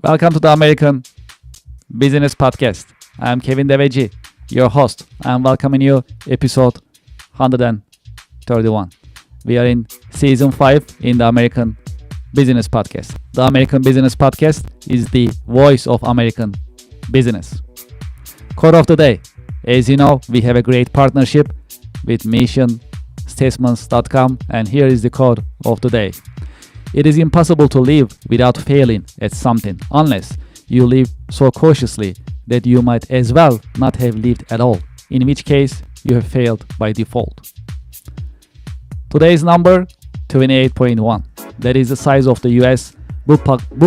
Welcome to the American Business Podcast. I'm Kevin Deveci, your host. I'm welcoming you episode 131. We are in season 5 in the American Business Podcast. The American Business Podcast is the voice of American business. Quote of the day. As you know, we have a great partnership with missionstatements.com, and here is the quote of the day. It is impossible to live without failing at something unless you live so cautiously that you might as well not have lived at all, in which case you have failed by default. Today's number, 28.1. That is the size of the US book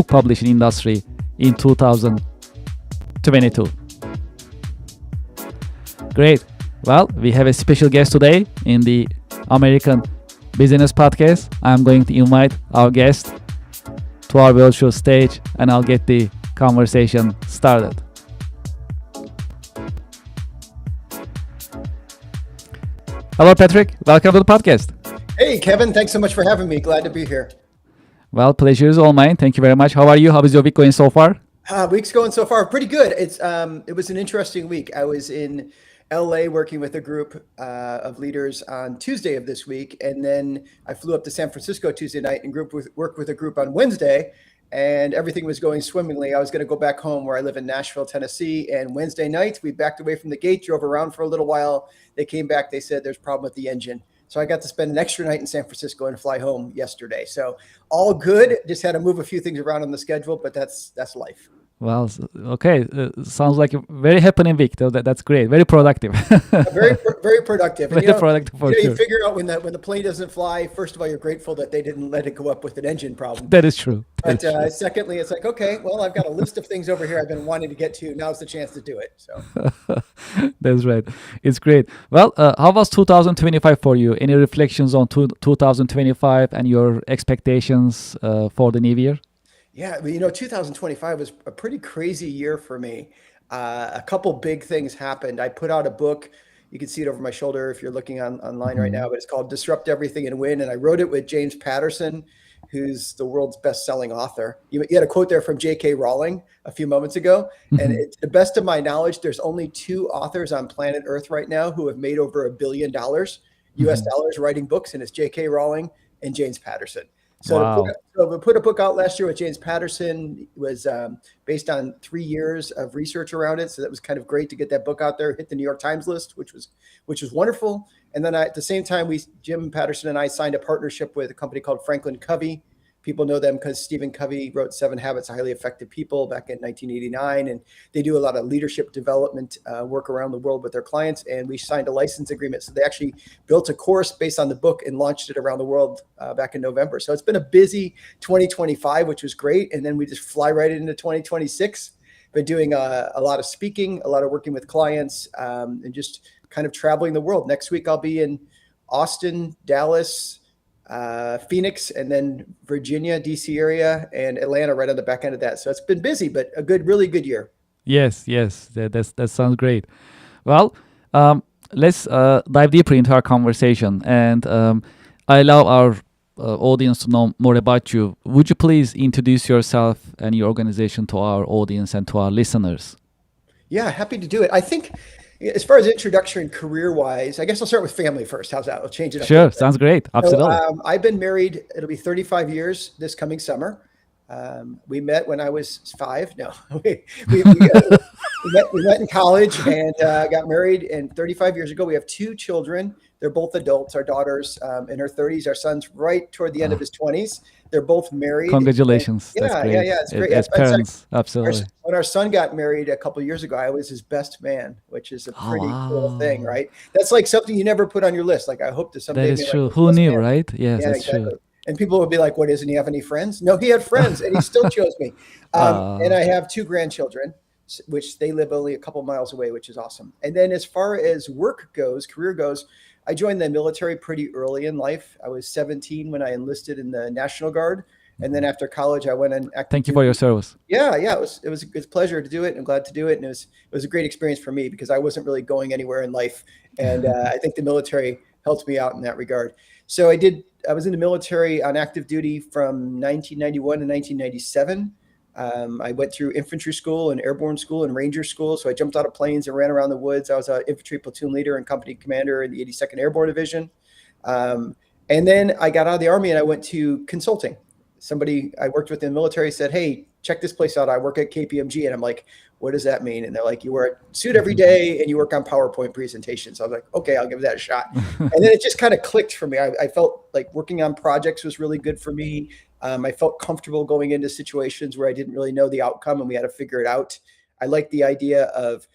publishing industry in 2022. Great. Well, we have a special guest today in the American Business Podcast. I'm going to invite our guest to our virtual stage and I'll get the conversation started. Hello, Patrick. Welcome to the podcast. Hey, Kevin. Thanks so much for having me. Glad to be here. Well, pleasure is all mine. Thank you very much. How are you? How is your week going so far? Week's going so far pretty good. It was an interesting week. I was in LA working with a group of leaders on Tuesday of this week, and then I flew up to San Francisco Tuesday night and worked with a group on Wednesday, and everything was going swimmingly. I was going to go back home where I live in Nashville, Tennessee, and Wednesday night we backed away from the gate, drove around for a little while. They came back. They said there's a problem with the engine. So I got to spend an extra night in San Francisco and fly home yesterday. So all good. Just had to move a few things around on the schedule, but that's life. Well, okay. Sounds like a very happening week. That's great. Very productive. Very productive. And, Very productive for sure. You figure out when the plane doesn't fly, first of all, you're grateful that they didn't let it go up with an engine problem. That is true. But secondly, it's like, okay, well, I've got a list of things over here I've been wanting to get to. Now's the chance to do it. So that's right. It's great. Well, how was 2025 for you? Any reflections on 2025 and your expectations for the new year? Yeah, 2025 was a pretty crazy year for me. A couple big things happened. I put out a book. You can see it over my shoulder if you're looking online right now, but it's called Disrupt Everything and Win. And I wrote it with James Patterson, who's the world's best-selling author. You had a quote there from J.K. Rowling a few moments ago. And to the best of my knowledge, there's only 2 authors on planet Earth right now who have made over $1 billion US dollars writing books, and it's J.K. Rowling and James Patterson. So wow. we put a book out last year with James Patterson. It was based on 3 years of research around it. So that was kind of great to get that book out there, hit the New York Times list, which was wonderful. And then at the same time, Jim Patterson and I signed a partnership with a company called Franklin Covey. People know them because Stephen Covey wrote 7 Habits of Highly Effective People back in 1989. And they do a lot of leadership development work around the world with their clients. And we signed a license agreement. So they actually built a course based on the book and launched it around the world back in November. So it's been a busy 2025, which was great. And then we just fly right into 2026. Been doing a lot of speaking, a lot of working with clients, and just kind of traveling the world. Next week, I'll be in Austin, Dallas, Phoenix, and then Virginia, DC area, and Atlanta right on the back end of that. So it's been busy, but really good year. Yes, that sounds great. Well, let's dive deeper into our conversation. And I allow our audience to know more about you. Would you please introduce yourself and your organization to our audience and to our listeners? Yeah, happy to do it. I think as far as introduction career-wise, I guess I'll start with family first. How's that? I'll change it up. Sure, sounds great. Absolutely. So, I've been married. It'll be 35 years this coming summer. We met when I was 5. No, we met in college and got married. And 35 years ago, we have 2 children. They're both adults. Our daughter's in her 30s. Our son's right toward the end of his 20s. They're both married. Congratulations. And, That's great. It's great. As parents, absolutely. When our son got married a couple of years ago, I was his best man, which is a pretty cool thing, right? That's like something you never put on your list. Like I hope to someday. That is true. Who knew, right? Yes, that's exactly. True. And people would be like, "What? Doesn't he have any friends?" No, he had friends, and he still chose me. And I have 2 grandchildren, which they live only a couple miles away, which is awesome. And then as far as work goes, career goes, I joined the military pretty early in life. I was 17 when I enlisted in the National Guard. And then after college, I went and thank you for your service. Yeah. It was a pleasure to do it. I'm glad to do it. And it was a great experience for me because I wasn't really going anywhere in life. And I think the military helped me out in that regard. So I was in the military on active duty from 1991 to 1997. I went through infantry school and airborne school and ranger school. So I jumped out of planes and ran around the woods. I was an infantry platoon leader and company commander in the 82nd Airborne Division. And then I got out of the Army and I went to consulting. Somebody I worked with in the military said, "Hey, check this place out. I work at KPMG." And I'm like, "What does that mean?" And they're like, "You wear a suit every day and you work on PowerPoint presentations." I was like, "Okay, I'll give that a shot." And then it just kind of clicked for me. I felt like working on projects was really good for me. I felt comfortable going into situations where I didn't really know the outcome and we had to figure it out. I like the idea of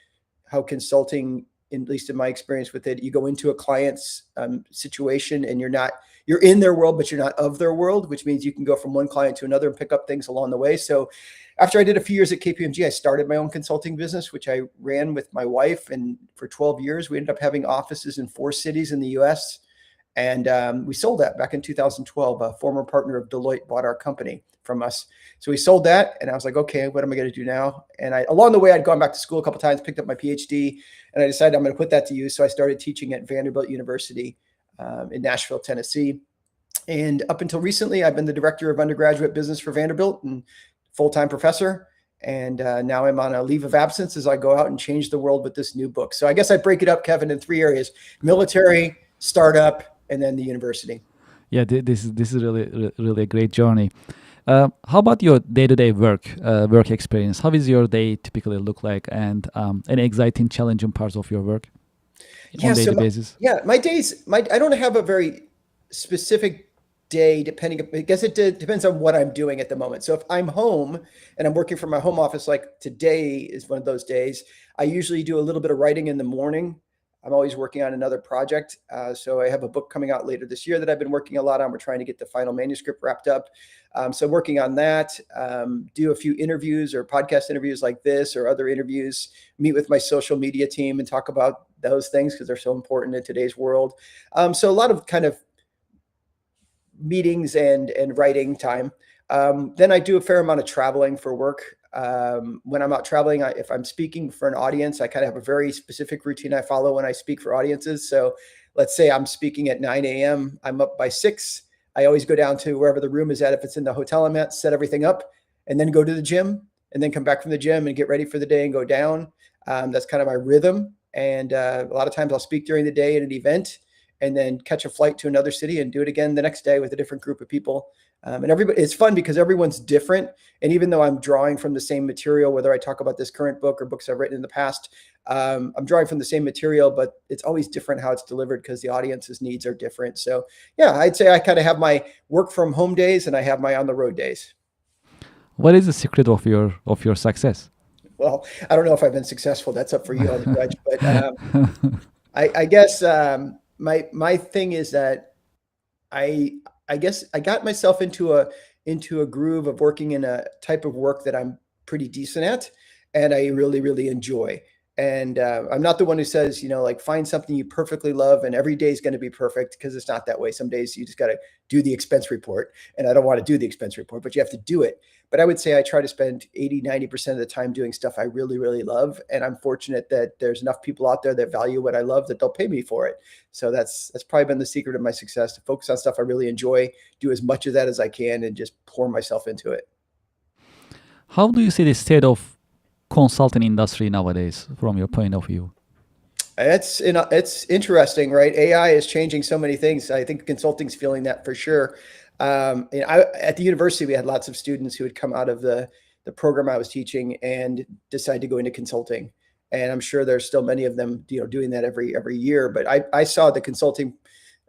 how consulting, at least in my experience with it, you go into a client's situation and you're in their world, but you're not of their world, which means you can go from one client to another and pick up things along the way. So after I did a few years at KPMG, I started my own consulting business, which I ran with my wife. And for 12 years, we ended up having offices in 4 cities in the US. And we sold that back in 2012. A former partner of Deloitte bought our company from us. So we sold that. And I was like, okay, what am I going to do now? And along the way, I'd gone back to school a couple of times, picked up my PhD, and I decided I'm going to put that to use. So I started teaching at Vanderbilt University in Nashville, Tennessee. And up until recently, I've been the director of undergraduate business for Vanderbilt and full-time professor. And now I'm on a leave of absence as I go out and change the world with this new book. So I guess I break it up, Kevin, in 3 areas: military, startup, and then the university. Yeah, this is really a great journey. How about your day-to-day work experience? How is your day typically look like, and any exciting, challenging parts of your work on daily basis? My days, I don't have a very specific day depending. I guess it depends on what I'm doing at the moment. So if I'm home and I'm working from my home office, like today is one of those days, I usually do a little bit of writing in the morning. I'm always working on another project. So I have a book coming out later this year that I've been working a lot on. We're trying to get the final manuscript wrapped up. So I'm working on that, do a few interviews or podcast interviews like this or other interviews, meet with my social media team and talk about those things because they're so important in today's world. So a lot of kind of meetings and writing time. Then I do a fair amount of traveling for work. When I'm out traveling, if I'm speaking for an audience, I kind of have a very specific routine I follow when I speak for audiences. So let's say I'm speaking at 9 a.m. I'm up by 6. I always go down to wherever the room is at. If it's in the hotel I'm at, set everything up and then go to the gym and then come back from the gym and get ready for the day and go down. That's kind of my rhythm. And a lot of times I'll speak during the day at an event and then catch a flight to another city and do it again the next day with a different group of people. And everybody, it's fun because everyone's different. And even though I'm drawing from the same material, whether I talk about this current book or books I've written in the past, I'm drawing from the same material, but it's always different how it's delivered because the audience's needs are different. So yeah, I'd say I kind of have my work from home days and I have my on the road days. What is the secret of your success? Well, I don't know if I've been successful. That's up for you on the judge. But I guess my thing is that I guess I got myself into a groove of working in a type of work that I'm pretty decent at and I really, really enjoy. And I'm not the one who says, like find something you perfectly love and every day is going to be perfect, because it's not that way. Some days you just got to do the expense report, and I don't want to do the expense report, but you have to do it. But I would say I try to spend 80-90% of the time doing stuff I really, really love. And I'm fortunate that there's enough people out there that value what I love that they'll pay me for it. So that's probably been the secret of my success, to focus on stuff I really enjoy, do as much of that as I can, and just pour myself into it. How do you see the state of consulting industry nowadays from your point of view? It's interesting, right? AI is changing so many things. I think consulting's feeling that for sure. At the university, we had lots of students who had come out of the program I was teaching and decide to go into consulting. And I'm sure there's still many of them, doing that every year. But I saw the consulting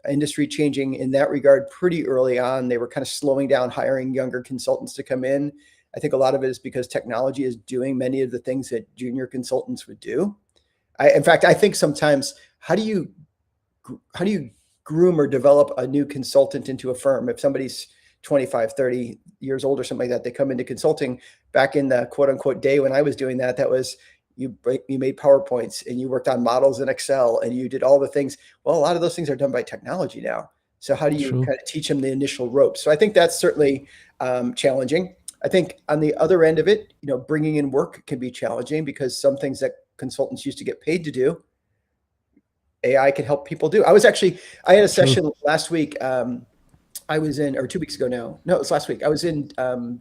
industry changing in that regard pretty early on. They were kind of slowing down hiring younger consultants to come in. I think a lot of it is because technology is doing many of the things that junior consultants would do. In fact, I think sometimes how do you groom or develop a new consultant into a firm? If somebody's 25, 30 years old or something like that, they come into consulting. Back in the quote unquote day when I was doing that, that was you made PowerPoints and you worked on models in Excel and you did all the things. Well, a lot of those things are done by technology now. So how do you kind of teach them the initial ropes? So I think that's certainly challenging. I think on the other end of it, bringing in work can be challenging because some things that consultants used to get paid to do, AI can help people do. I had a session last week. I was in, or 2 weeks ago now. No, it was last week. I was in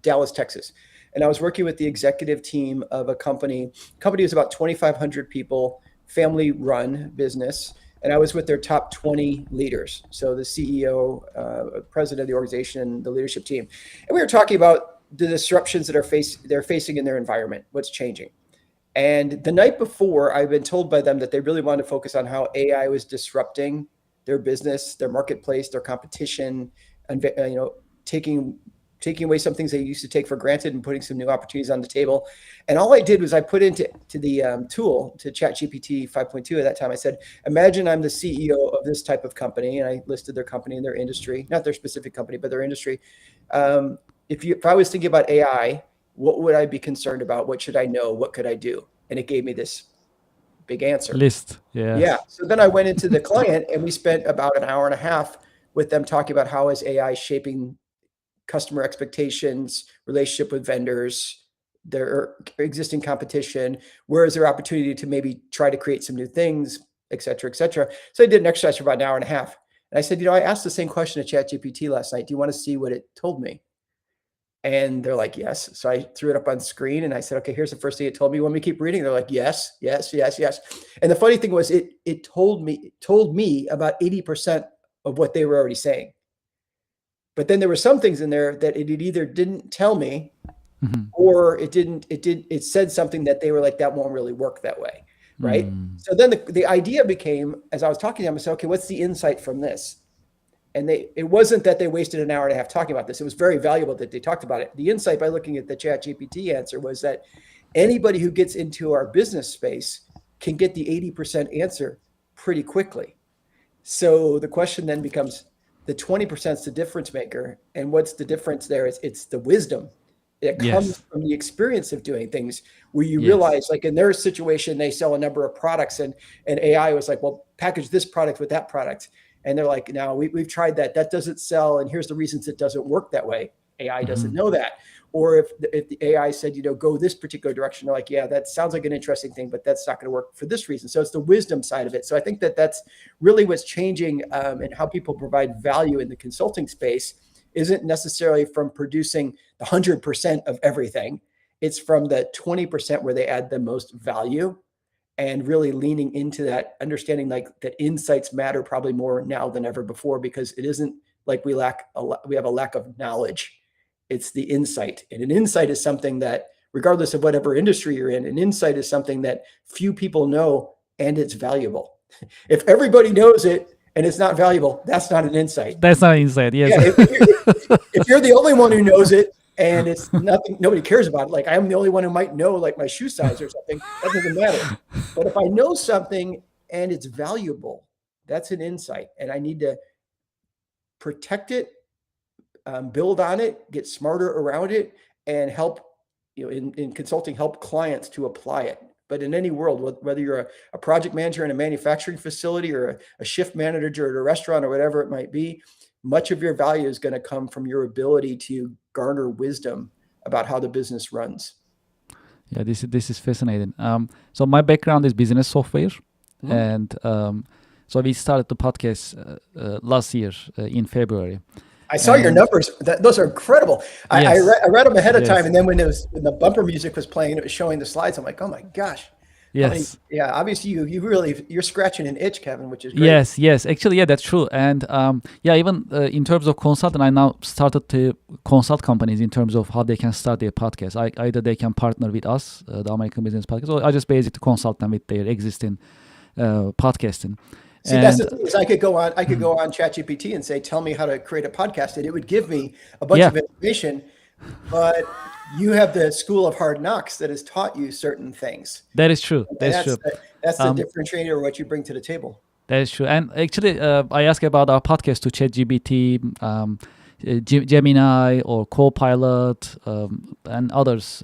Dallas, Texas. and I was working with the executive team of a company. Company was about 2,500 people, family run business. And I was with their top 20 leaders. So the CEO, president of the organization, the leadership team. And we were talking about the disruptions that they're facing in their environment, what's changing. And the night before, I've been told by them that they really wanted to focus on how AI was disrupting their business, their marketplace, their competition, and taking away some things they used to take for granted and putting some new opportunities on the table. And all I did was I put into the tool, to ChatGPT 5.2 at that time, I said, imagine I'm the CEO of this type of company. And I listed their company and their industry, not their specific company, but their industry. If I was thinking about AI, what would I be concerned about? What should I know? What could I do? And it gave me this big answer. List. Yes. Yeah. So then I went into the client and we spent about an hour and a half with them talking about how is AI shaping customer expectations, relationship with vendors, their existing competition, where is there opportunity to maybe try to create some new things, et cetera, et cetera. So I did an exercise for about an hour and a half. And I said, I asked the same question to ChatGPT last night. Do you want to see what it told me? And they're like, yes. So I threw it up on screen and I said, okay, here's the first thing it told me. You want me to keep reading? They're like, yes, yes, yes, yes. And the funny thing was it told me about 80% of what they were already saying. But then there were some things in there that it either didn't tell me or it said something that they were like, that won't really work that way. Right. So then the idea became, as I was talking to them, I said, okay, what's the insight from this? And it wasn't that they wasted an hour and a half talking about this. It was very valuable that they talked about it. The insight by looking at the ChatGPT answer was that anybody who gets into our business space can get the 80% answer pretty quickly. So the question then becomes, the 20% is the difference maker. And what's the difference there? It's the wisdom that comes from the experience of doing things, where you realize, like in their situation, they sell a number of products and AI was like, well, package this product with that product. And they're like, no, we've tried that. That doesn't sell. And here's the reasons it doesn't work that way. AI doesn't know that. Or if the AI said, go this particular direction, they're like, yeah, that sounds like an interesting thing, but that's not going to work for this reason. So it's the wisdom side of it. So I think that's really what's changing, and how people provide value in the consulting space isn't necessarily from producing the 100% of everything. It's from the 20% where they add the most value, and really leaning into that, understanding like that insights matter probably more now than ever before, because it isn't like we have a lack of knowledge. It's the insight. And an insight is something that, regardless of whatever industry you're in, an insight is something that few people know and it's valuable. If everybody knows it and it's not valuable, that's not an insight. That's not an insight, yes. Yeah, if you're the only one who knows it and it's nothing, nobody cares about it. Like I'm the only one who might know like my shoe size or something, that doesn't matter. But if I know something and it's valuable, that's an insight. And I need to protect it, build on it, get smarter around it, and help, in consulting, help clients to apply it. But in any world, whether you're a project manager in a manufacturing facility or a shift manager at a restaurant or whatever it might be, much of your value is going to come from your ability to garner wisdom about how the business runs. Yeah, this is fascinating. So my background is business software, and so we started the podcast last year in February. I saw your numbers. Those are incredible. I read them ahead of time, and then when the bumper music was playing, it was showing the slides. I'm like, oh my gosh. Yes. Obviously you're scratching an itch, Kevin, which is great. Yes. Actually, yeah, that's true. And even in terms of consulting, I now started to consult companies in terms of how they can start their podcast. Either they can partner with us, the American Business Podcast, or I just basically consult them with their existing podcasting. See, that's the thing, is I could go on ChatGPT and say, tell me how to create a podcast, and it would give me a bunch of information, but you have the school of hard knocks that has taught you certain things. That is true. That's true. That's the differentiator of what you bring to the table. That is true. And actually, I asked about our podcast to ChatGPT, Gemini, or Copilot, and others.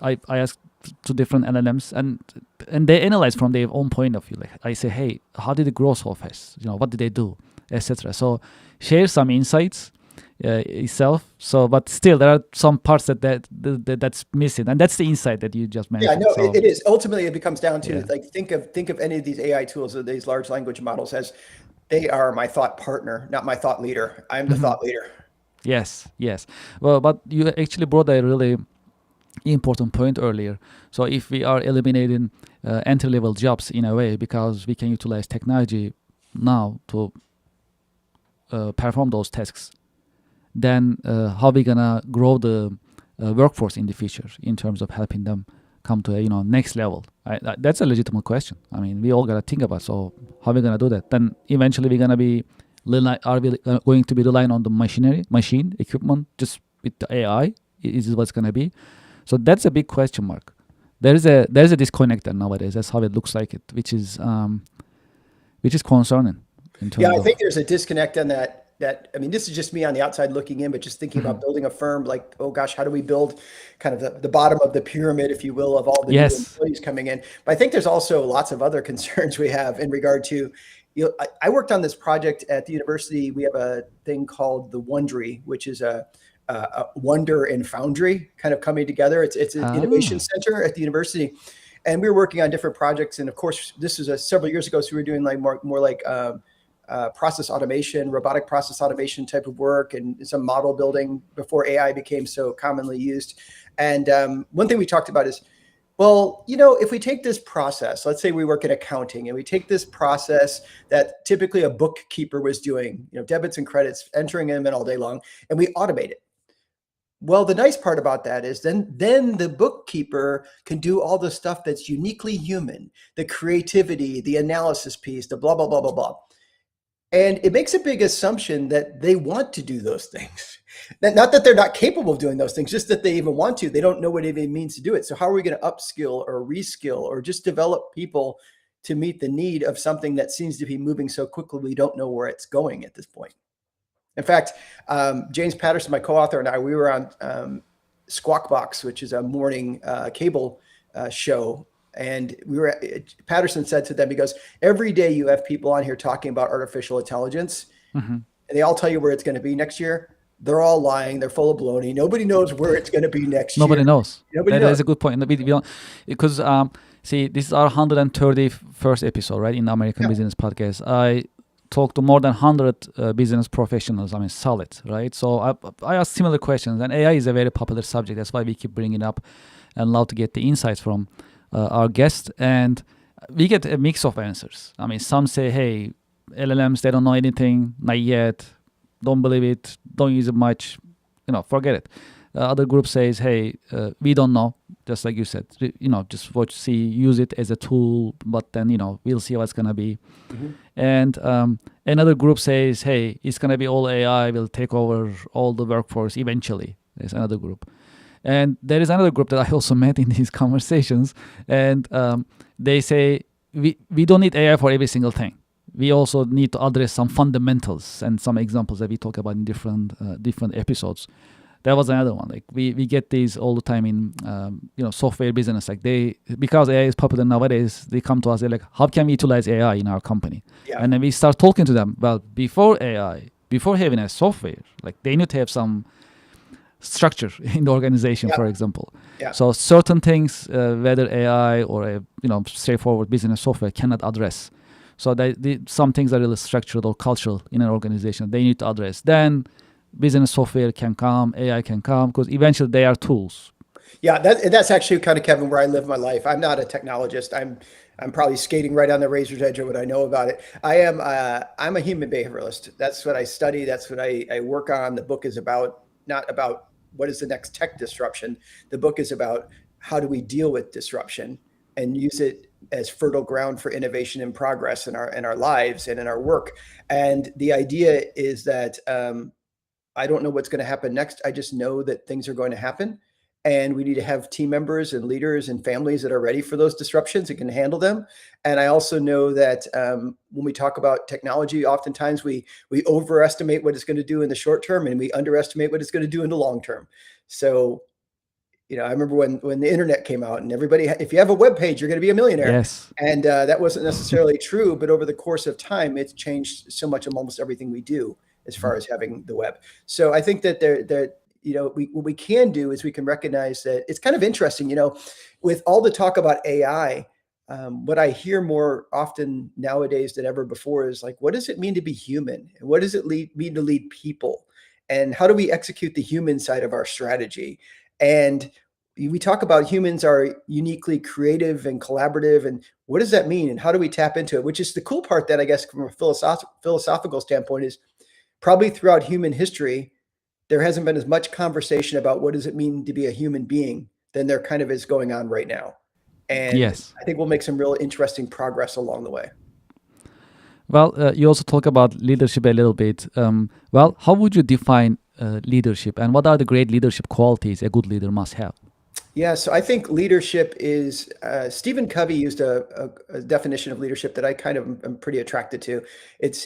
I asked to different LLMs, and they analyze from their own point of view. Like I say, hey, how did it grow so fast? What did they do, etc. So share some insights itself. So, but still, there are some parts that's missing, and that's the insight that you just mentioned. Yeah, no, it is. Ultimately, it becomes down to like think of any of these AI tools or these large language models as they are my thought partner, not my thought leader. I'm the thought leader. Yes. Well, but you actually brought a really important point earlier. So if we are eliminating entry-level jobs in a way because we can utilize technology now to perform those tasks, then how we gonna grow the workforce in the future in terms of helping them come to a next level? That's a legitimate question. I mean, we all gotta think about. So how we gonna do that? Then eventually we're gonna be are we going to be relying on the machine equipment just with the AI? Is it what's gonna be? So that's a big question mark. There's a disconnect there nowadays. That's how it looks like it, which is concerning in terms Yeah, I of. think there's a disconnect on that. I mean, this is just me on the outside looking in, but just thinking about building a firm, like, oh gosh, how do we build kind of the bottom of the pyramid, if you will, of all the new Yes. employees coming in? But I think there's also lots of other concerns we have in regard to, I worked on this project at the university. We have a thing called the Wondery, which is a wonder and foundry kind of coming together. It's an innovation center at the university, and we were working on different projects. And of course, this was several years ago, so we were doing like more like process automation, robotic process automation type of work, and some model building before AI became so commonly used. And one thing we talked about is, well, if we take this process, let's say we work in accounting, and we take this process that typically a bookkeeper was doing, debits and credits, entering them in all day long, and we automate it. Well, the nice part about that is then the bookkeeper can do all the stuff that's uniquely human, the creativity, the analysis piece, the blah, blah, blah, blah, blah. And it makes a big assumption that they want to do those things. Not that they're not capable of doing those things, just that they even want to. They don't know what it even means to do it. So how are we going to upskill or reskill or just develop people to meet the need of something that seems to be moving so quickly we don't know where it's going at this point? In fact, James Patterson, my co-author, and I, we were on Squawk Box, which is a morning cable show. And Patterson said to them, he goes, every day you have people on here talking about artificial intelligence, and they all tell you where it's going to be next year. They're all lying. They're full of baloney. Nobody knows where it's going to be next Nobody year. knows. Nobody That knows. is a good point. We don't, because see, this is our 131st episode, right, in the American Business Podcast. I talked to more than 100 business professionals. I mean, solid, right? So I asked similar questions, and AI is a very popular subject. That's why we keep bringing it up, and love to get the insights from our guests. And we get a mix of answers. I mean, some say, hey, LLMs, they don't know anything, not yet. Don't believe it. Don't use it much. Forget it. Other group says, hey, we don't know. Just like you said, just use it as a tool, but then, we'll see what's going to be. And another group says, hey, it's going to be all AI, will take over all the workforce eventually. There's another group. And there is another group that I also met in these conversations. And they say, we don't need AI for every single thing. We also need to address some fundamentals and some examples that we talk about in different episodes. That was another one. Like we get these all the time in software business. Like because AI is popular nowadays, they come to us. They're like, how can we utilize AI in our company? Yeah. And then we start talking to them. Well, before AI, before having a software, like they need to have some structure in the organization, for example. Yeah. So certain things, whether AI or a straightforward business software cannot address. So some things are really structural or cultural in an organization. They need to address. Then business software can come, AI can come, because eventually they are tools. Yeah, that's actually kind of, Kevin, where I live my life. I'm not a technologist. I'm probably skating right on the razor's edge of what I know about it. I'm a human behavioralist. That's what I study. That's what I work on. The book is not about what is the next tech disruption. The book is about how do we deal with disruption and use it as fertile ground for innovation and progress in our lives and in our work. And the idea is that I don't know what's going to happen next. I just know that things are going to happen. And we need to have team members and leaders and families that are ready for those disruptions and can handle them. And I also know that when we talk about technology, oftentimes we overestimate what it's going to do in the short term and we underestimate what it's going to do in the long term. So, I remember when the internet came out and everybody, if you have a web page, you're going to be a millionaire. Yes. And that wasn't necessarily true, but over the course of time, it's changed so much of almost everything we do as far as having the web. So I think that what we can do is we can recognize that it's kind of interesting, with all the talk about AI, what I hear more often nowadays than ever before is like, what does it mean to be human? And what does it mean to lead people? And how do we execute the human side of our strategy? And we talk about humans are uniquely creative and collaborative, and what does that mean, and how do we tap into it? Which is the cool part that I guess from a philosophical standpoint is probably throughout human history, there hasn't been as much conversation about what does it mean to be a human being than there kind of is going on right now. And Yes. I think we'll make some real interesting progress along the way. Well, you also talk about leadership a little bit. Well, how would you define leadership, and what are the great leadership qualities a good leader must have? Yeah, so I think leadership is Stephen Covey used a definition of leadership that I kind of am pretty attracted to.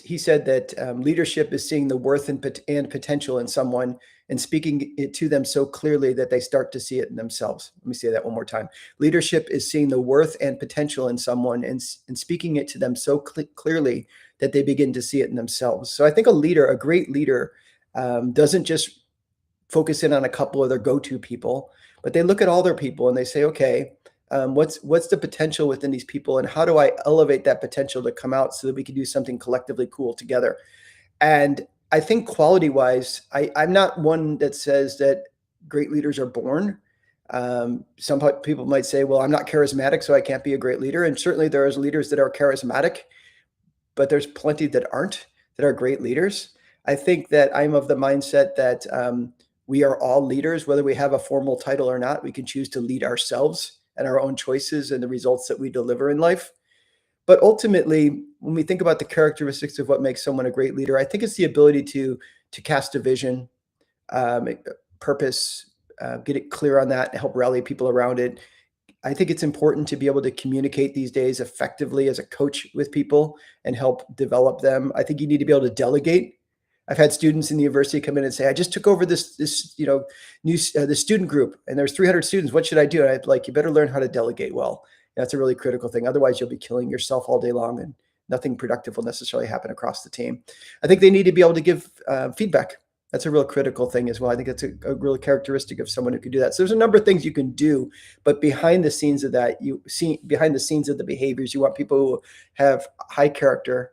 He said that leadership is seeing the worth and potential in someone and speaking it to them so clearly that they start to see it in themselves. Let me say that one more time. Leadership is seeing the worth and potential in someone and speaking it to them so clearly that they begin to see it in themselves. So I think a great leader, doesn't just focus in on a couple of their go-to people, but they look at all their people and they say, okay, what's the potential within these people, and how do I elevate that potential to come out so that we can do something collectively cool together? And I think quality-wise, I'm not one that says that great leaders are born. Some people might say, well, I'm not charismatic, so I can't be a great leader. And certainly there is leaders that are charismatic, but there's plenty that aren't, that are great leaders. I think that I'm of the mindset that we are all leaders, whether we have a formal title or not. We can choose to lead ourselves and our own choices and the results that we deliver in life. But ultimately, when we think about the characteristics of what makes someone a great leader, I think it's the ability to cast a vision, purpose, get it clear on that, and help rally people around it. I think it's important to be able to communicate these days effectively as a coach with people and help develop them. I think you need to be able to delegate. I've had students in the university come in and say, I just took over this new the student group, and there's 300 students. What should I do? And I'd like, you better learn how to delegate well. That's a really critical thing. Otherwise, you'll be killing yourself all day long, and nothing productive will necessarily happen across the team. I think they need to be able to give feedback. That's a real critical thing as well. I think that's a real characteristic of someone who can do that. So there's a number of things you can do, but behind the scenes of that, behind the scenes of the behaviors, you want people who have high character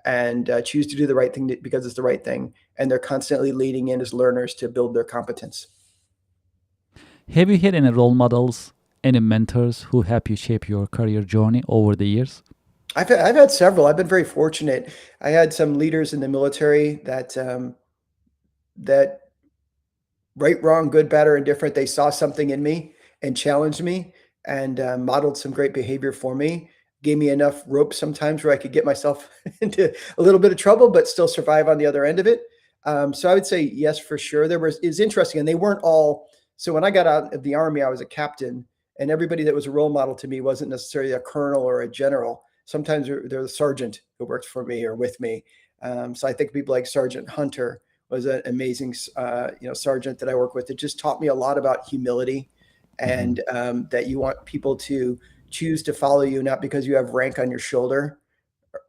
and choose to do the right thing because it's the right thing. And they're constantly leading in as learners to build their competence. Have you had any role models, any mentors who help you shape your career journey over the years? I've had several. I've been very fortunate. I had some leaders in the military that right, wrong, good, bad, or indifferent, they saw something in me and challenged me and modeled some great behavior for me. Gave me enough rope sometimes where I could get myself into a little bit of trouble, but still survive on the other end of it. So I would say yes, for sure. It's interesting, and they weren't all. So when I got out of the Army, I was a captain, and everybody that was a role model to me wasn't necessarily a colonel or a general. Sometimes they're the sergeant who worked for me or with me. So I think people like Sergeant Hunter was an amazing, sergeant that I work with. It just taught me a lot about humility, and that you want people to choose to follow you, not because you have rank on your shoulder.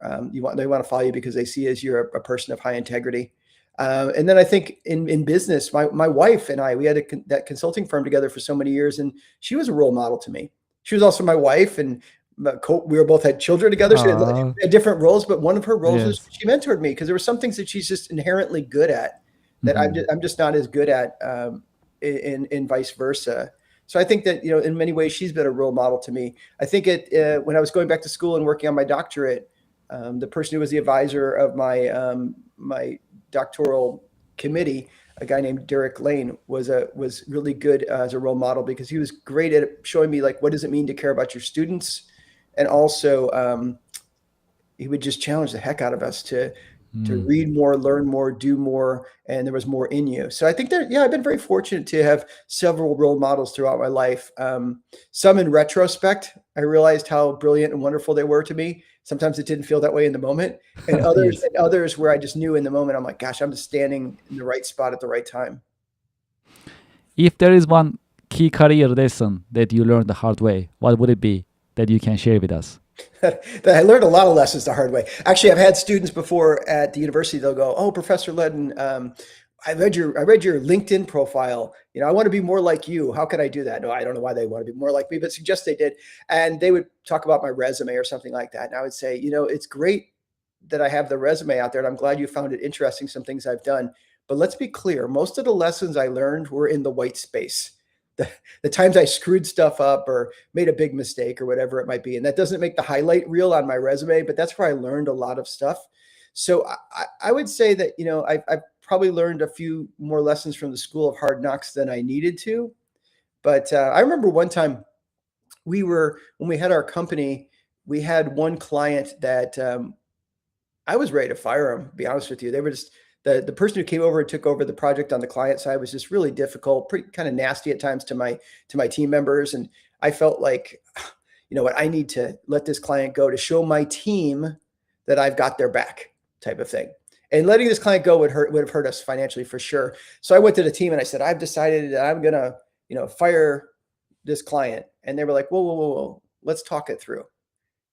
They want to follow you because they see as you're a person of high integrity. And then I think in business, my wife and I, we had that consulting firm together for so many years, and she was a role model to me. She was also my wife, and we were both had children together. So we had different roles, but one of her roles was she mentored me because there were some things that she's just inherently good at that I'm just not as good at, in vice versa. So I think that, in many ways, she's been a role model to me. I think when I was going back to school and working on my doctorate, the person who was the advisor of my doctoral committee, a guy named Derek Lane, was really good as a role model because he was great at showing me, like, what does it mean to care about your students, and also he would just challenge the heck out of us to read more, learn more, do more, and there was more in you. So I think I've been very fortunate to have several role models throughout my life. Some in retrospect, I realized how brilliant and wonderful they were to me. Sometimes it didn't feel that way in the moment, and others where I just knew in the moment, I'm like, gosh, I'm just standing in the right spot at the right time. If there is one key career lesson that you learned the hard way, what would it be that you can share with us? I learned a lot of lessons the hard way. Actually, I've had students before at the university. They'll go, "Oh, Professor Ledden, I read your LinkedIn profile. I want to be more like you. How can I do that?" No, I don't know why they want to be more like me, but suggest they did. And they would talk about my resume or something like that. And I would say, it's great that I have the resume out there, and I'm glad you found it interesting, some things I've done. But let's be clear, most of the lessons I learned were in the white space. the times I screwed stuff up or made a big mistake or whatever it might be. And that doesn't make the highlight reel on my resume, but that's where I learned a lot of stuff. So I would say that, I've probably learned a few more lessons from the School of Hard Knocks than I needed to. But I remember one time when we had our company, we had one client that I was ready to fire him, to be honest with you. They were just, the person who came over and took over the project on the client side was just really difficult, pretty kind of nasty at times to my team members. And I felt like, you know what, I need to let this client go to show my team that I've got their back, type of thing. And letting this client go would have hurt us financially for sure. So I went to the team and I said, I've decided that I'm gonna, fire this client. And they were like, whoa, let's talk it through.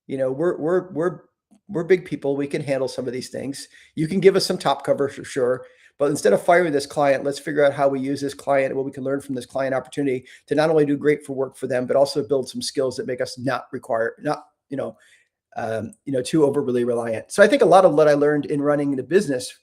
We're big people. We can handle some of these things. You can give us some top cover for sure. But instead of firing this client, let's figure out how we use this client and what we can learn from this client opportunity to not only do great for work for them, but also build some skills that make us not too overly reliant. So I think a lot of what I learned in running the business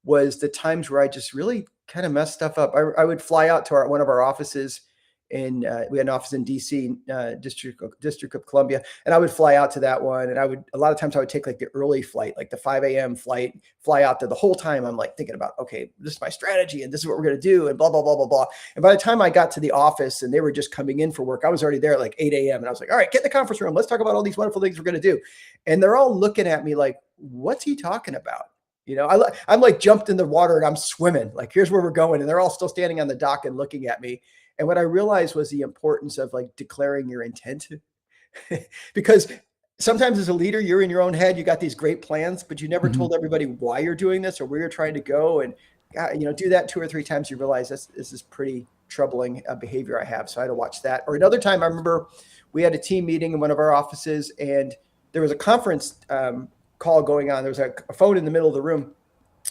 was the times where I just really kind of messed stuff up. I would fly out to one of our offices we had an office in DC, District of Columbia, and I would fly out to that one. And a lot of times I would take like the early flight, like the 5 a.m. flight, fly out there. The whole time I'm like thinking about, okay, this is my strategy and this is what we're going to do and blah, blah, blah, blah, blah. And by the time I got to the office and they were just coming in for work, I was already there at like 8 a.m. And I was like, all right, get in the conference room. Let's talk about all these wonderful things we're going to do. And they're all looking at me like, what's he talking about? I'm like jumped in the water and I'm swimming, like, here's where we're going. And they're all still standing on the dock and looking at me. And what I realized was the importance of like declaring your intent because sometimes as a leader, you're in your own head, you got these great plans, but you never told everybody why you're doing this or where you're trying to go. And, do that 2 or 3 times, you realize this is pretty troubling behavior I have. So I had to watch that. Or another time, I remember we had a team meeting in one of our offices and there was a conference call going on. There was a phone in the middle of the room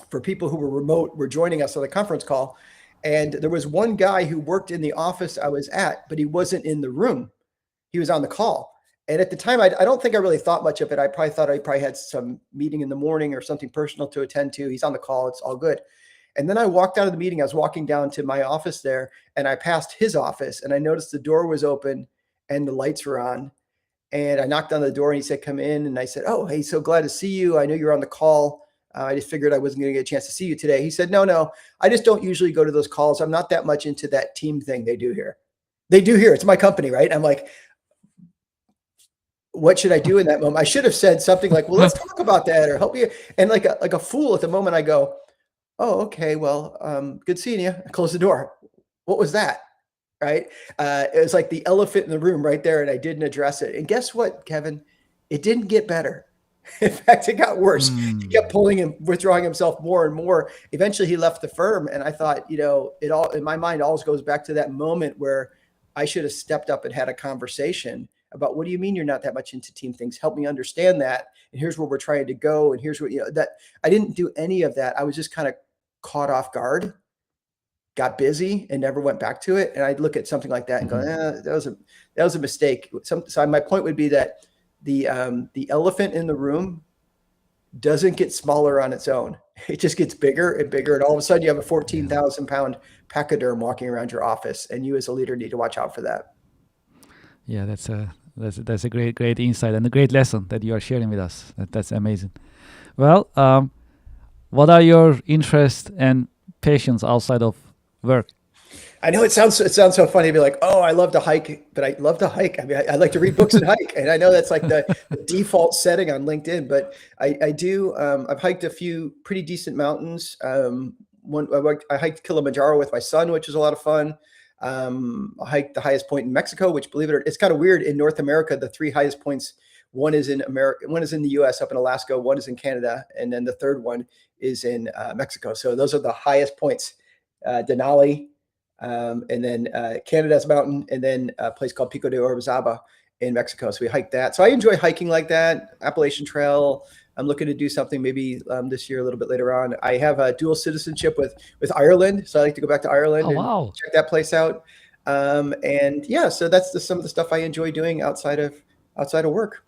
for people who were joining us on the conference call. And there was one guy who worked in the office I was at, but he wasn't in the room. He was on the call. And at the time, I don't think I really thought much of it. I probably thought I had some meeting in the morning or something personal to attend to. He's on the call. It's all good. And then I walked out of the meeting. I was walking down to my office there and I passed his office and I noticed the door was open and the lights were on. And I knocked on the door and he said, come in. And I said, oh, hey, so glad to see you. I know you're on the call. I just figured I wasn't going to get a chance to see you today. He said, no, I just don't usually go to those calls. I'm not that much into that team thing they do here. They do here. It's my company, right? I'm like, what should I do in that moment? I should have said something like, well, let's talk about that or help you. And like a fool at the moment, I go, oh, okay, well, good seeing you. I close the door. What was that? Right? It was like the elephant in the room right there. And I didn't address it. And guess what, Kevin? It didn't get better. In fact, it got worse. He kept withdrawing himself more and more. Eventually he left the firm. And I thought, it all in my mind always goes back to that moment where I should have stepped up and had a conversation about what do you mean you're not that much into team things? Help me understand that. And here's where we're trying to go. And here's what, that I didn't do any of that. I was just kind of caught off guard, got busy and never went back to it. And I'd look at something like that and go, that was a mistake. So my point would be that the elephant in the room doesn't get smaller on its own. It just gets bigger and bigger. And all of a sudden you have a 14,000 pound pachyderm walking around your office. And you as a leader need to watch out for that. Yeah, that's a great insight and a great lesson that you are sharing with us. That's amazing. Well, what are your interests and passions outside of work? I know it sounds so funny to be like, oh, I love to hike, but I love to hike. I mean, I like to read books and hike. And I know that's like the default setting on LinkedIn, but I do, I've hiked a few pretty decent mountains. I hiked Kilimanjaro with my son, which was a lot of fun. I hiked the highest point in Mexico, which, believe it or not, it's kind of weird. In North America, the 3 highest points, one is in America, one is in the US up in Alaska, one is in Canada, and then the third one is in Mexico. So those are the highest points, Denali, and then Canada's mountain, and then a place called Pico de Orizaba in Mexico. So we hiked that. So I enjoy hiking like that, Appalachian Trail. I'm looking to do something maybe this year, a little bit later on. I have a dual citizenship with Ireland. So I like to go back to Ireland and check that place out. And yeah, so that's some of the stuff I enjoy doing outside of work.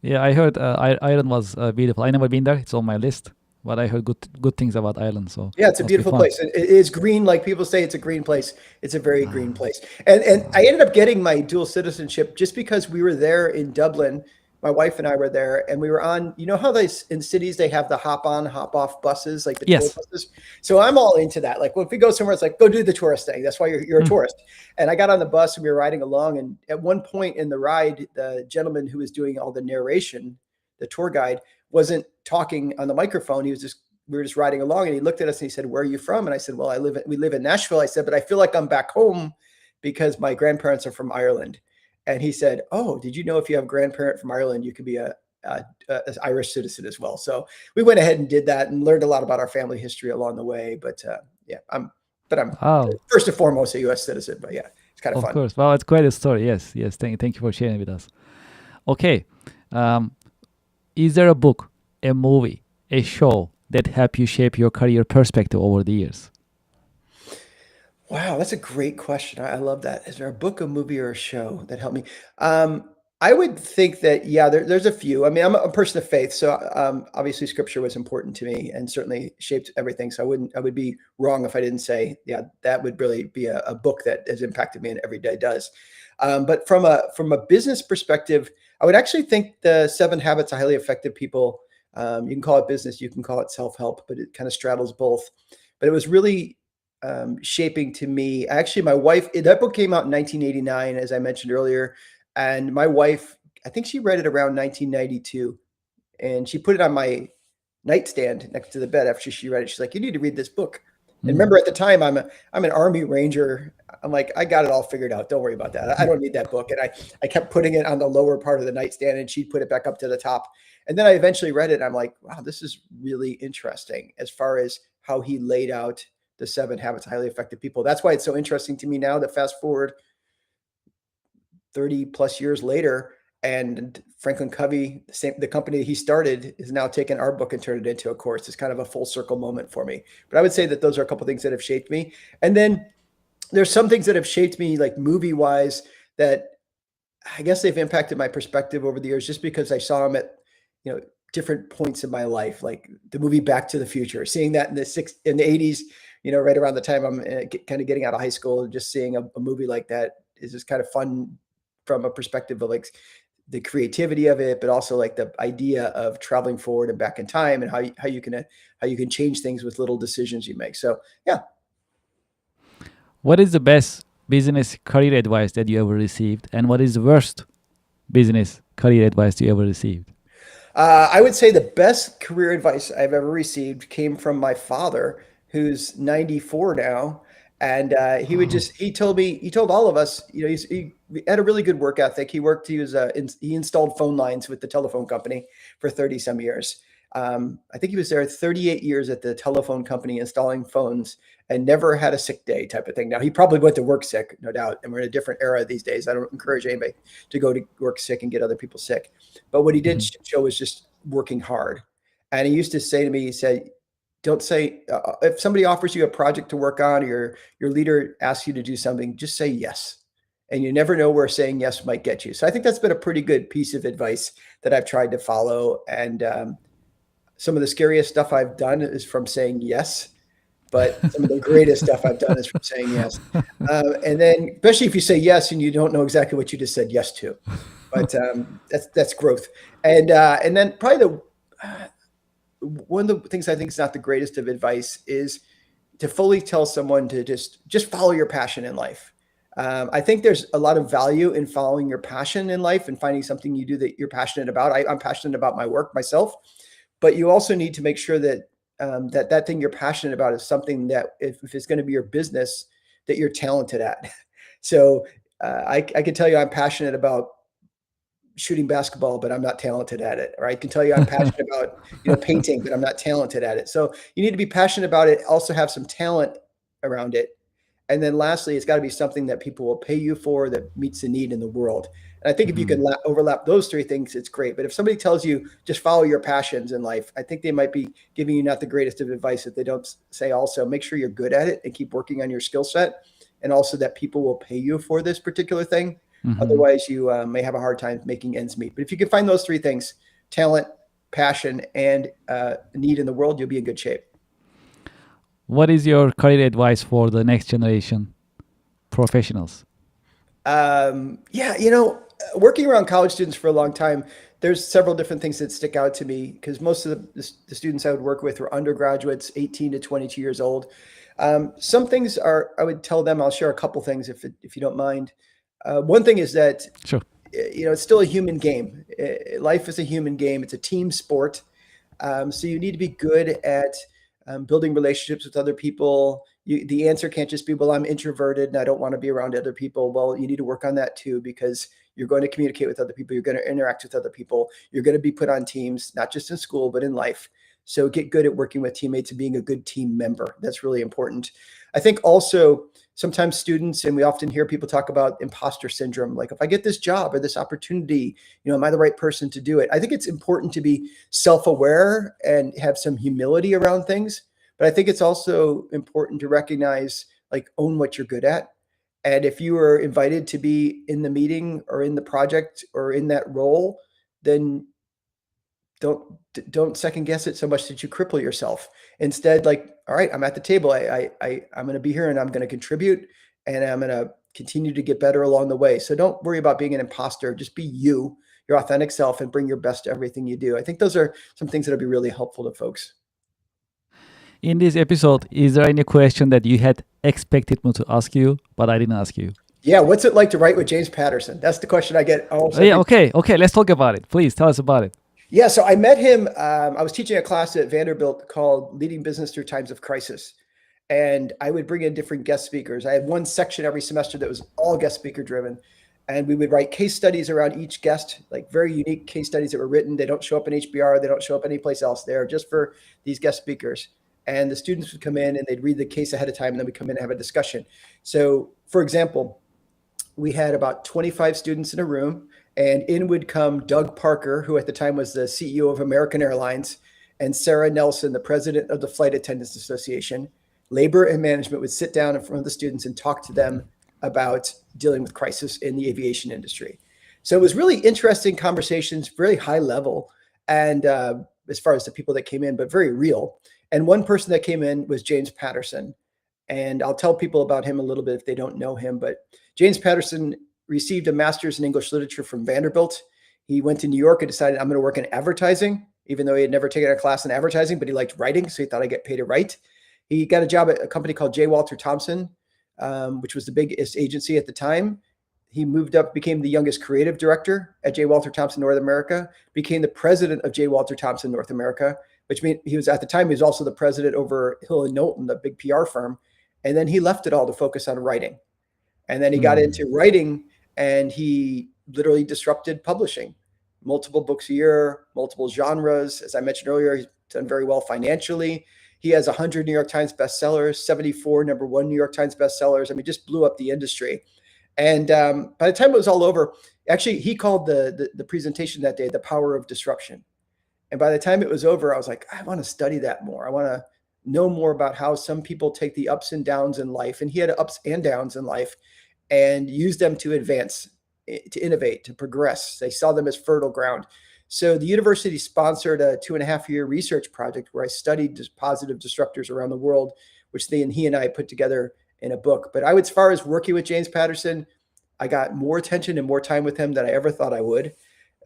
Yeah, I heard Ireland was beautiful. I never been there. It's on my list, But I heard good things about Ireland, so Yeah, it's a must be beautiful fun. place. It is green, like people say. It's a green place. It's a very green Ah, place. And I ended up getting my dual citizenship just because we were there in Dublin. My wife and I were there, and we were on. You know how they in cities they have the hop on, hop off buses, like the tour yes. buses. So I'm all into that. Like, well, if we go somewhere, it's like go do the tourist thing. That's why you're a Mm, tourist. And I got on the bus and we were riding along. And at one point in the ride, the gentleman who was doing all the narration, the tour guide, wasn't talking on the microphone. He was just we were just riding along and he looked at us and he said, "Where are you from?" And I said, "Well, we live in Nashville." I said, "But I feel like I'm back home because my grandparents are from Ireland." And he said, "Oh, did you know if you have a grandparent from Ireland, you could be a Irish citizen as well?" So we went ahead and did that and learned a lot about our family history along the way. But yeah, I'm oh, first and foremost a U.S. citizen. But yeah, it's kind of of fun. course. Well, it's quite a story. Yes, yes. Thank you for sharing with us. Okay. Um, is there a book, a movie, a show that helped you shape your career perspective over the years? Wow, that's a great question. I love that. Is there a book, a movie, or a show that helped me? Um, I would think that, yeah, there's a few. I mean, I'm a person of faith, so obviously Scripture was important to me and certainly shaped everything. So I would be wrong if I didn't say, yeah, that would really be a book that has impacted me and every day does. But from a business perspective, I would actually think the Seven Habits of Highly Effective People. You can call it business, you can call it self help, but it kind of straddles both. But it was really shaping to me. Actually, my wife, that book came out in 1989, as I mentioned earlier. And my wife, I think she read it around 1992 and she put it on my nightstand next to the bed after she read it. She's like, "You need to read this book." And Mm. remember at the time, I'm an Army Ranger. I'm like, I got it all figured out. Don't worry about that. I don't need that book. And I kept putting it on the lower part of the nightstand and she'd put it back up to the top. And then I eventually read it. And I'm like, wow, this is really interesting as far as how he laid out the Seven Habits of Highly Effective People. That's why it's so interesting to me now that fast forward 30 plus years later, and Franklin Covey, the company he started, is now taking our book and turned it into a course. It's kind of a full circle moment for me. But I would say that those are a couple of things that have shaped me. And then there's some things that have shaped me, like movie wise, that I guess they've impacted my perspective over the years, just because I saw them at, you know, different points in my life, like the movie Back to the Future, seeing that in the 80s, you know, right around the time I'm kind of getting out of high school, and just seeing a movie like that is just kind of fun from a perspective of like the creativity of it, but also like the idea of traveling forward and back in time and how you can change things with little decisions you make. So yeah. What is the best business career advice that you ever received, and what is the worst business career advice you ever received? I would say the best career advice I've ever received came from my father, who's 94 now. And Oh, he told all of us, you know, he had a really good work ethic. He installed phone lines with the telephone company for 30 some years. I think he was there 38 years at the telephone company installing phones and never had a sick day type of thing. Now, he probably went to work sick, no doubt. And we're in a different era these days. I don't encourage anybody to go to work sick and get other people sick. But what he did mhm. show was just working hard. And he used to say to me, he said, don't say, if somebody offers you a project to work on, or your leader asks you to do something, just say yes. And you never know where saying yes might get you. So I think that's been a pretty good piece of advice that I've tried to follow. And some of the scariest stuff I've done is from saying yes, but some of the greatest stuff I've done is from saying yes. And then, especially if you say yes and you don't know exactly what you just said yes to, but that's growth. And then probably uh, one of the things I think is not the greatest of advice is to fully tell someone to just follow your passion in life. I think there's a lot of value in following your passion in life and finding something you do that you're passionate about. I'm passionate about my work myself, but you also need to make sure that that thing you're passionate about is something that if it's going to be your business, that you're talented at. So I can tell you I'm passionate about shooting basketball, but I'm not talented at it. Or I can tell you I'm passionate about, you know, painting, but I'm not talented at it. So you need to be passionate about it, also have some talent around it. And then lastly, it's got to be something that people will pay you for that meets the need in the world. And I think if you Mhm. can overlap those three things, it's great. But if somebody tells you just follow your passions in life, I think they might be giving you not the greatest of advice if they don't say also make sure you're good at it and keep working on your skill set. And also that people will pay you for this particular thing. Mhm. Otherwise, you may have a hard time making ends meet. But if you can find those three things, talent, passion, and need in the world, you'll be in good shape. What is your career advice for the next generation professionals? Yeah, working around college students for a long time, there's several different things that stick out to me because most of the students I would work with were undergraduates, 18 to 22 years old. Some things I would tell them, I'll share a couple things if you don't mind. One thing is that, Sure. it's still a human game. Life is a human game. It's a team sport. So you need to be good at building relationships with other people. The answer can't just be, well, I'm introverted and I don't want to be around other people. Well, you need to work on that too, because you're going to communicate with other people. You're going to interact with other people. You're going to be put on teams, not just in school, but in life. So get good at working with teammates and being a good team member. That's really important. I think also sometimes students, and we often hear people talk about imposter syndrome. Like, if I get this job or this opportunity, am I the right person to do it? I think it's important to be self-aware and have some humility around things. But I think it's also important to recognize, like, own what you're good at. And if you are invited to be in the meeting or in the project or in that role, then don't second guess it so much that you cripple yourself. Instead, like, all right, I'm at the table. I'm going to be here and I'm going to contribute and I'm going to continue to get better along the way. So don't worry about being an imposter. Just be you, your authentic self, and bring your best to everything you do. I think those are some things that'll be really helpful to folks. In this episode, is there any question that you had expected me to ask you, but I didn't ask you? Yeah, what's it like to write with James Patterson? That's the question I get almost. Yeah, okay. Let's talk about it. Please tell us about it. Yeah, so I met him. I was teaching a class at Vanderbilt called Leading Business Through Times of Crisis. And I would bring in different guest speakers. I had one section every semester that was all guest speaker driven. And we would write case studies around each guest, like very unique case studies that were written. They don't show up in HBR. They don't show up anyplace else. They're just for these guest speakers. And the students would come in and they'd read the case ahead of time, and then we'd come in and have a discussion. So, for example, we had about 25 students in a room, and in would come Doug Parker, who at the time was the CEO of American Airlines, and Sarah Nelson, the president of the Flight Attendants Association. Labor and management would sit down in front of the students and talk to them about dealing with crisis in the aviation industry. So it was really interesting conversations, very high level, and as far as the people that came in, but very real. And one person that came in was James Patterson. And I'll tell people about him a little bit if they don't know him. But James Patterson received a master's in English literature from Vanderbilt. He went to New York and decided, I'm going to work in advertising, even though he had never taken a class in advertising, but he liked writing. So he thought I'd get paid to write. He got a job at a company called J. Walter Thompson, which was the biggest agency at the time. He moved up, became the youngest creative director at J. Walter Thompson North America, became the president of J. Walter Thompson North America, which means he was, at the time, he was also the president over Hill and Knowlton, the big PR firm. And then he left it all to focus on writing. And then he got into writing, and he literally disrupted publishing. Multiple books a year, multiple genres. As I mentioned earlier, he's done very well financially. He has 100 New York Times bestsellers, 74 #1 New York Times bestsellers. I mean, just blew up the industry. And by the time it was all over, actually, he called the presentation that day, The Power of Disruption. And by the time it was over, I was like, I want to study that more. I want to know more about how some people take the ups and downs in life. And he had ups and downs in life and use them to advance, to innovate, to progress. They saw them as fertile ground. So the university sponsored a 2.5-year research project where I studied positive disruptors around the world, which he and I put together in a book. But as far as working with James Patterson, I got more attention and more time with him than I ever thought I would.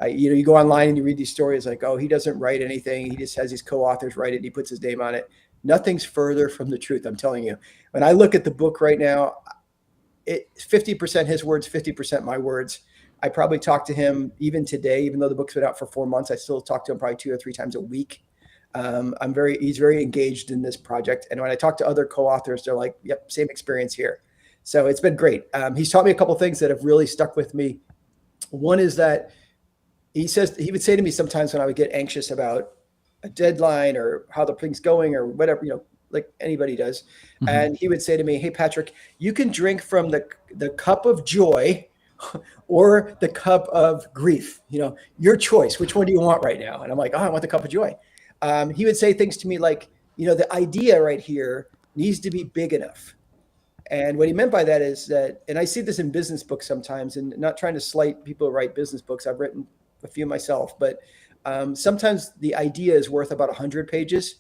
You go online and you read these stories like, oh, he doesn't write anything. He just has his co-authors write it and he puts his name on it. Nothing's further from the truth, I'm telling you. When I look at the book right now, it's 50% his words, 50% my words. I probably talk to him even today, even though the book's been out for 4 months. I still talk to him probably 2 or 3 times a week. He's very engaged in this project. And when I talk to other co-authors, they're like, yep, same experience here. So it's been great. He's taught me a couple of things that have really stuck with me. One is that he would say to me sometimes when I would get anxious about a deadline or how the thing's going or whatever, like anybody does. Mm-hmm. And he would say to me, hey, Patrick, you can drink from the cup of joy or the cup of grief, your choice. Which one do you want right now? And I'm like, oh, I want the cup of joy. He would say things to me like, the idea right here needs to be big enough. And what he meant by that is that, and I see this in business books sometimes, and not trying to slight people who write business books. I've written a few myself, but sometimes the idea is worth about 100 pages,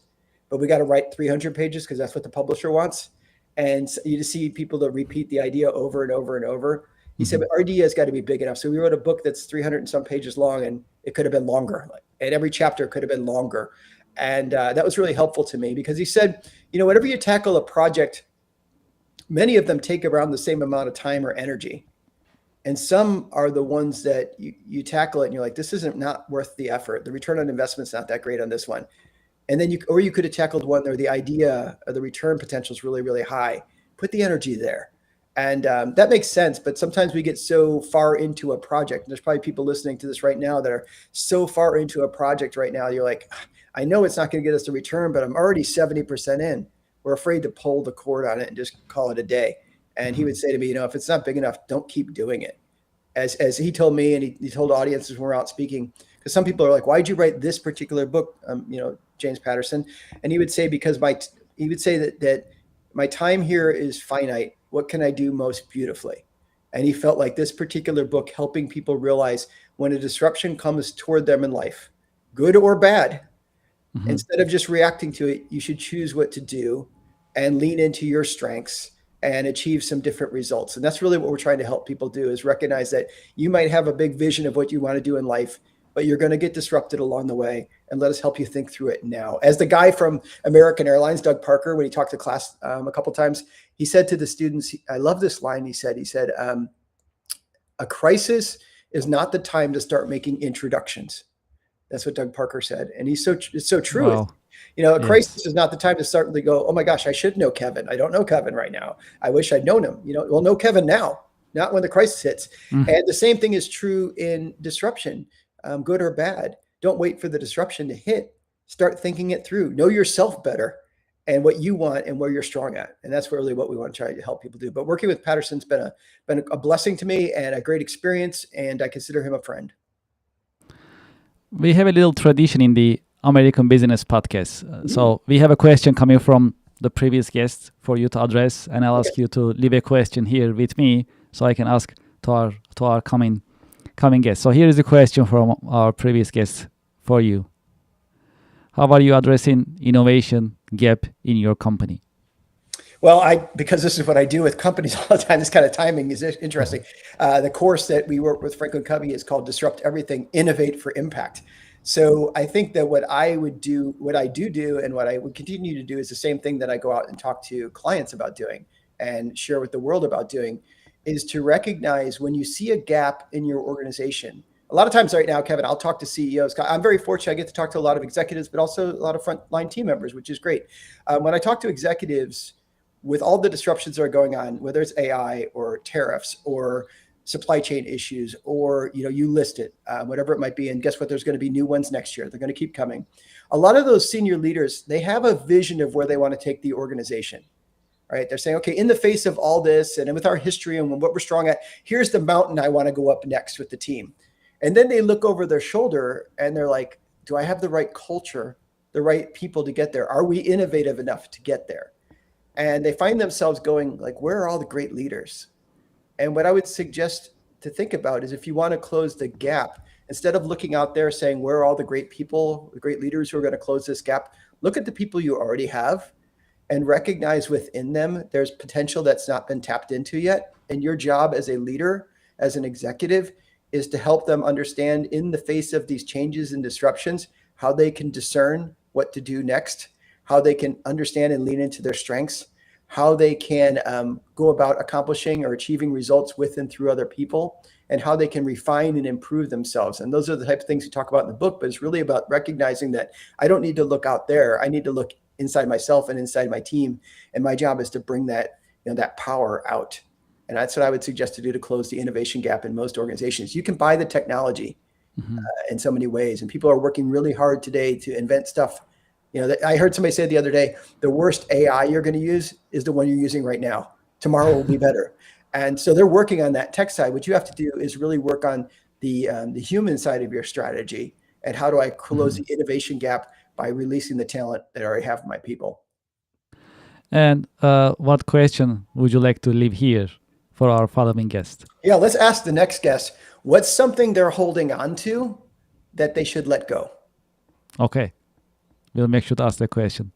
but we got to write 300 pages because that's what the publisher wants. And you just see people that repeat the idea over and over and over. He said, but our idea has got to be big enough. So we wrote a book that's 300 and some pages long, and it could have been longer. And every chapter could have been longer. And that was really helpful to me because he said, whenever you tackle a project, many of them take around the same amount of time or energy. And some are the ones that you tackle it and you're like, this isn't not worth the effort. The return on investment's not that great on this one. And then you could have tackled one where the idea or the return potential is really, really high. Put the energy there. And that makes sense. But sometimes we get so far into a project. And there's probably people listening to this right now that are so far into a project right now. You're like, I know it's not going to get us the return, but I'm already 70% in. We're afraid to pull the cord on it and just call it a day. And he would say to me, if it's not big enough, don't keep doing it. As he told me, and he told audiences when we're out speaking, because some people are like, why'd you write this particular book, James Patterson? And he would say, because he would say that my time here is finite. What can I do most beautifully? And he felt like this particular book helping people realize when a disruption comes toward them in life, good or bad, instead of just reacting to it, you should choose what to do and lean into your strengths and achieve some different results. And that's really what we're trying to help people do, is recognize that you might have a big vision of what you want to do in life, but you're going to get disrupted along the way, and let us help you think through it now. As the guy from American Airlines, Doug Parker, when he talked to class a couple times, he said to the students, I love this line. He said, a crisis is not the time to start making introductions. That's what Doug Parker said. And it's so true. Wow. A crisis is not the time to suddenly go, oh my gosh, I should know Kevin. I don't know Kevin right now. I wish I'd known him. Well, know Kevin now, not when the crisis hits. And the same thing is true in disruption, good or bad. Don't wait for the disruption to hit. Start thinking it through. Know yourself better and what you want and where you're strong at. And that's really what we want to try to help people do. But working with Patterson's been a blessing to me and a great experience. And I consider him a friend. We have a little tradition in the American Business Podcast. So we have a question coming from the previous guest for you to address, and I'll ask you to leave a question here with me so I can ask to our coming guest. So here is a question from our previous guest for you. How are you addressing innovation gap in your company? Well, because this is what I do with companies all the time, this kind of timing is interesting. The course that we work with Franklin Covey is called Disrupt Everything, Innovate for Impact. So I think that what I do, and what I would continue to do is the same thing that I go out and talk to clients about doing and share with the world about doing, is to recognize when you see a gap in your organization. A lot of times right now, Kevin, I'll talk to CEOs. I'm very fortunate. I get to talk to a lot of executives, but also a lot of frontline team members, which is great. When I talk to executives, with all the disruptions that are going on, whether it's AI or tariffs or supply chain issues, or you list it, whatever it might be, and guess what? There's going to be new ones next year. They're going to keep coming. A lot of those senior leaders, they have a vision of where they want to take the organization. Right? They're saying, okay, in the face of all this, and with our history and what we're strong at, here's the mountain I want to go up next with the team. And then they look over their shoulder and they're like, do I have the right culture, the right people to get there? Are we innovative enough to get there? And they find themselves going like, where are all the great leaders? And what I would suggest to think about is, if you want to close the gap, instead of looking out there saying, where are all the great people, the great leaders who are going to close this gap, look at the people you already have and recognize within them there's potential that's not been tapped into yet. And your job as a leader, as an executive, is to help them understand, in the face of these changes and disruptions, how they can discern what to do next, how they can understand and lean into their strengths, how they can go about accomplishing or achieving results with and through other people, and how they can refine and improve themselves. And those are the type of things we talk about in the book, but it's really about recognizing that I don't need to look out there. I need to look inside myself and inside my team. And my job is to bring that power out. And that's what I would suggest to do to close the innovation gap in most organizations. You can buy the technology in so many ways, and people are working really hard today to invent stuff. I heard somebody say the other day, the worst AI you're going to use is the one you're using right now. Tomorrow will be better. And so they're working on that tech side. What you have to do is really work on the human side of your strategy, and how do I close the innovation gap by releasing the talent that I already have in my people. And what question would you like to leave here for our following guest? Yeah, let's ask the next guest, what's something they're holding on to that they should let go? Okay, we'll make sure to ask that question.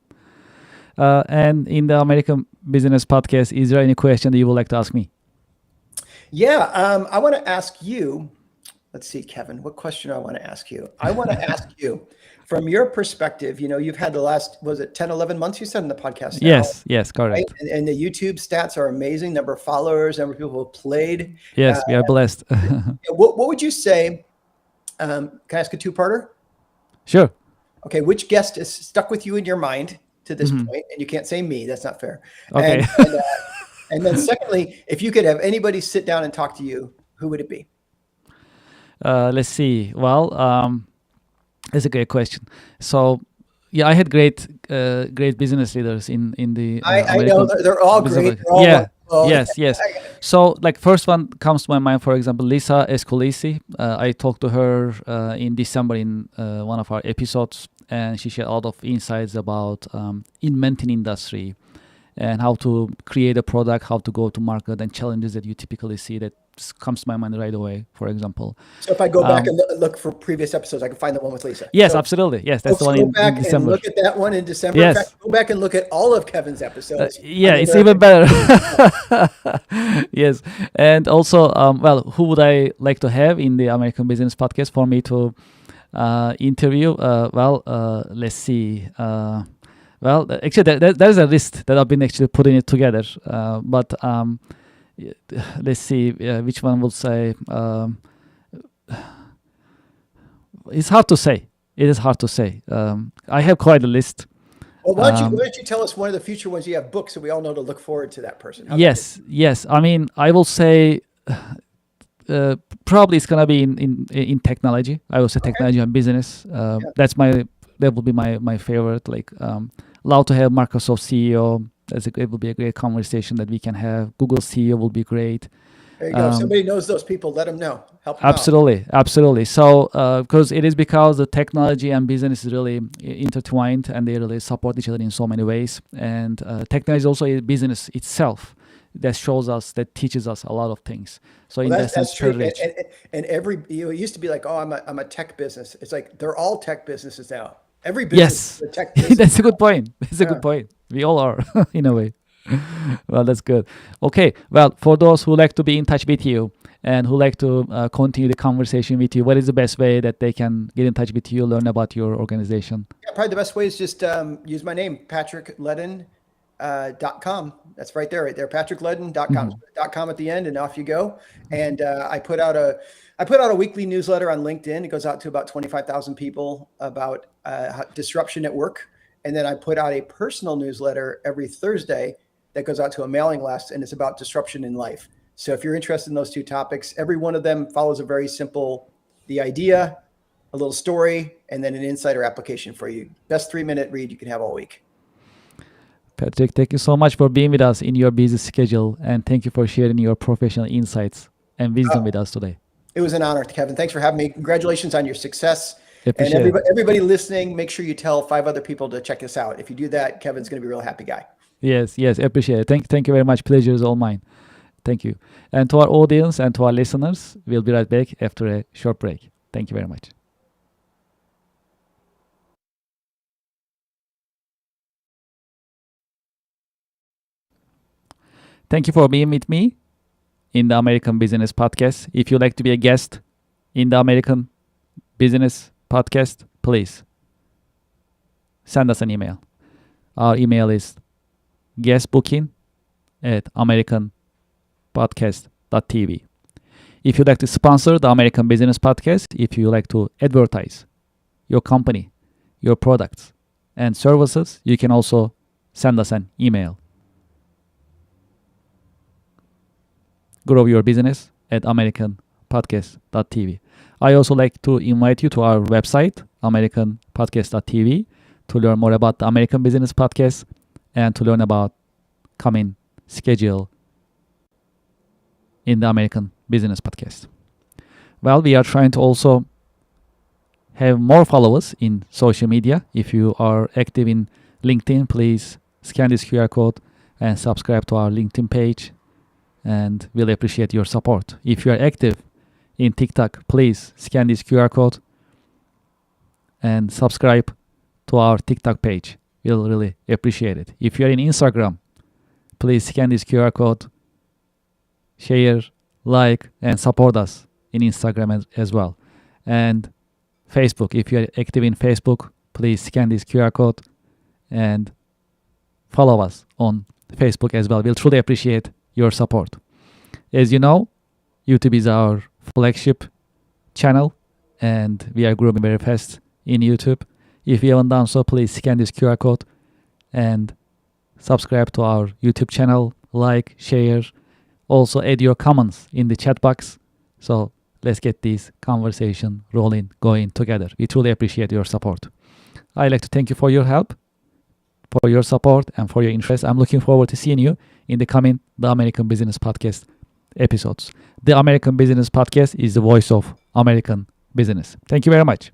And in the American Business Podcast, is there any question that you would like to ask me? Yeah, I want to ask you. Let's see, Kevin, what question do I want to ask you? I want to ask you, from your perspective, you've had the last, was it 10, 11 months you said in the podcast now? Yes, correct. Right? And the YouTube stats are amazing. Number of followers, number of people who have played. Yes, we are blessed. What would you say? Can I ask a two-parter? Sure. Okay, which guest is stuck with you in your mind to this point? And you can't say me, that's not fair. Okay. And then secondly, if you could have anybody sit down and talk to you, who would it be? Let's see. Well, that's a great question. So, yeah, I had great business leaders in the. I know they're all great. They're all wonderful. Yes. So, like, first one comes to my mind. For example, Lisa Escolisi. I talked to her in December in one of our episodes, and she shared a lot of insights about inventing industry and how to create a product, how to go to market, and challenges that you typically see that comes to my mind right away, for example. So if I go back and look for previous episodes, I can find the one with Lisa. Yes, so, absolutely. Yes, that's the one in back December. And look at that one in December. Yes. In fact, go back and look at all of Kevin's episodes. It's even better. Yes. And also, who would I like to have in the American Business Podcast for me to interview? Let's see. Actually, there's a list that I've been actually putting it together. Let's see which one will say. It's hard to say. It is hard to say. I have quite a list. Well, why don't you tell us one of the future ones you have booked so we all know to look forward to that person? Yes. I mean, I will say probably it's gonna be in technology. I will say technology and business. That will be my favorite. Like, love to have Microsoft CEO. It will be a great conversation that we can have. Google CEO will be great. There you go. If somebody knows those people, let them know. Help them Absolutely. So, because the technology and business is really intertwined, and they really support each other in so many ways. And technology is also a business itself that teaches us a lot of things. So in that sense, true. And it used to be like, I'm a tech business. It's like they're all tech businesses now. Every business is a tech business. That's a good point. Good point. We all are in a way. Well, that's good. Okay. Well, for those who like to be in touch with you and who like to continue the conversation with you, what is the best way that they can get in touch with you, learn about your organization? Yeah, probably the best way is just use my name, patrickledden.com. That's right there, patrickledden.com. .com at the end, and off you go. And I put out a weekly newsletter on LinkedIn. It goes out to about 25,000 people about disruption at work. And then I put out a personal newsletter every Thursday that goes out to a mailing list, and it's about disruption in life. So if you're interested in those two topics, every one of them follows a very simple, the idea, a little story, and then an insight or application for you. Best 3-minute read you can have all week. Patrick, thank you so much for being with us in your busy schedule, and thank you for sharing your professional insights and wisdom with us today. It was an honor, Kevin. Thanks for having me. Congratulations on your success. And everybody listening, make sure you tell 5 other people to check this out. If you do that, Kevin's going to be a real happy guy. Yes, appreciate it. Thank you very much. Pleasure is all mine. Thank you. And to our audience and to our listeners, we'll be right back after a short break. Thank you very much. Thank you for being with me in the American Business Podcast. If you'd like to be a guest in the American Business Podcast, please send us an email. Our email is guestbooking@americanpodcast.tv. If you'd like to sponsor the American Business Podcast, if you like to advertise your company, your products, and services, you can also send us an email. Grow your business at americanpodcast.tv. I also like to invite you to our website, americanpodcast.tv, to learn more about the American Business Podcast and to learn about coming schedule in the American Business Podcast. Well, we are trying to also have more followers in social media. If you are active in LinkedIn, please scan this QR code and subscribe to our LinkedIn page, and we'll appreciate your support. If you are active in TikTok, please scan this QR code and subscribe to our TikTok page. We'll really appreciate it. If you're in Instagram, please scan this QR code, share, like, and support us in Instagram as well. And Facebook, if you're active in Facebook, please scan this QR code and follow us on Facebook as well. We'll truly appreciate your support. As you know, YouTube is our flagship channel and we are growing very fast in YouTube. If you haven't done so, please scan this QR code and subscribe to our YouTube channel, like, share. Also add your comments in the chat box. So let's get this conversation rolling, going together. We truly appreciate your support. I'd like to thank you for your help, for your support, and for your interest. I'm looking forward to seeing you in the coming The American Business Podcast episodes. The American Business Podcast is the voice of American business. Thank you very much.